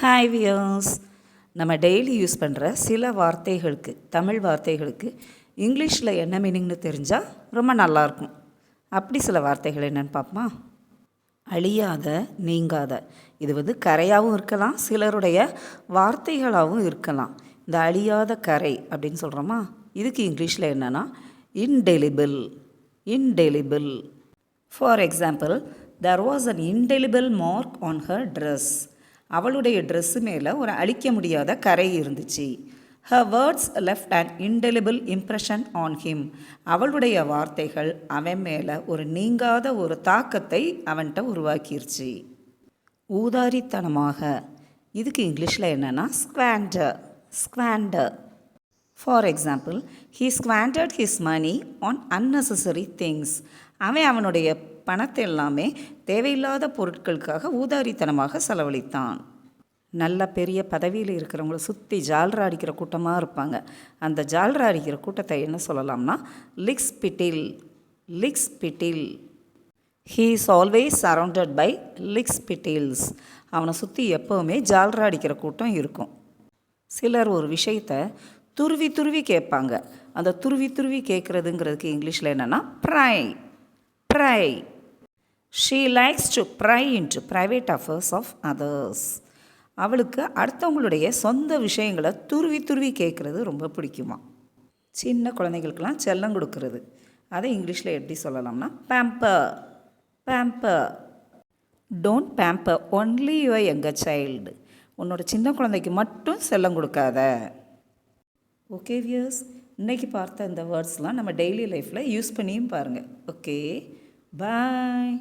Hi wears. நம்ம daily use பண்ணுற சில வார்த்தைகளுக்கு, தமிழ் வார்த்தைகளுக்கு இங்கிலீஷில் என்ன மீனிங்னு தெரிஞ்சால் ரொம்ப நல்லாயிருக்கும். அப்படி சில வார்த்தைகள் என்னென்னு பார்ப்போமா? அழியாத, நீங்காத. இது கரையாகவும் இருக்கலாம், சிலருடைய வார்த்தைகளாகவும் இருக்கலாம். இந்த அழியாத கரை அப்படின்னு சொல்கிறோமா, இதுக்கு இங்கிலீஷில் என்னென்னா indelible. Indelible. For example, there was an indelible mark on her dress. அவளுடைய ட்ரெஸ்ஸு மேலே ஒரு அழிக்க முடியாத கரை இருந்துச்சு. her words left an indelible impression on him. அவளுடைய வார்த்தைகள் அவன் மேலே ஒரு நீங்காத ஒரு தாக்கத்தை அவன்கிட்ட உருவாக்கிருச்சு. ஊதாரித்தனமாக. இதுக்கு இங்கிலீஷில் என்னென்னா squander. Squander. For example, he squandered his money on unnecessary things. அவனுடைய பணத்தை எல்லாமே தேவையில்லாத பொருட்களுக்காக ஊதாரித்தனமாக செலவழித்தான். நல்ல பெரிய பதவியில் இருக்கிறவங்கள சுற்றி ஜால்ரா அடிக்கிற கூட்டமாக இருப்பாங்க. அந்த ஜால்ரா அடிக்கிற கூட்டத்தை என்ன சொல்லலாம்னா lickspittle. Lickspittle. He is always surrounded by lickspittles. அவனை சுற்றி எப்போவுமே ஜால்ரா அடிக்கிற கூட்டம் இருக்கும். சிலர் ஒரு விஷயத்தை துருவி துருவி கேட்பாங்க. அந்த துருவி துருவி கேட்குறதுங்கிறதுக்கு இங்கிலீஷில் என்னென்னா pry. Pry. She likes to pry into private affairs of others. அவளுக்கு அடுத்தவங்களுடைய சொந்த விஷயங்களை துருவி துருவி கேட்குறது ரொம்ப பிடிக்குமா. சின்ன குழந்தைகளுக்கெல்லாம் செல்லம் கொடுக்கறது, அதை இங்கிலீஷில் எப்படி சொல்லலாம்னா pamper. Pamper. Don't pamper only your younger child. உன்னோட சின்ன குழந்தைக்கு மட்டும் செல்லம் கொடுக்காத. ஓகே வியர்ஸ், இன்றைக்கி பார்த்த இந்த வேர்ட்ஸ்லாம் நம்ம டெய்லி லைஃப்பில் யூஸ் பண்ணியும் பாருங்கள். ஓகே, பாய்.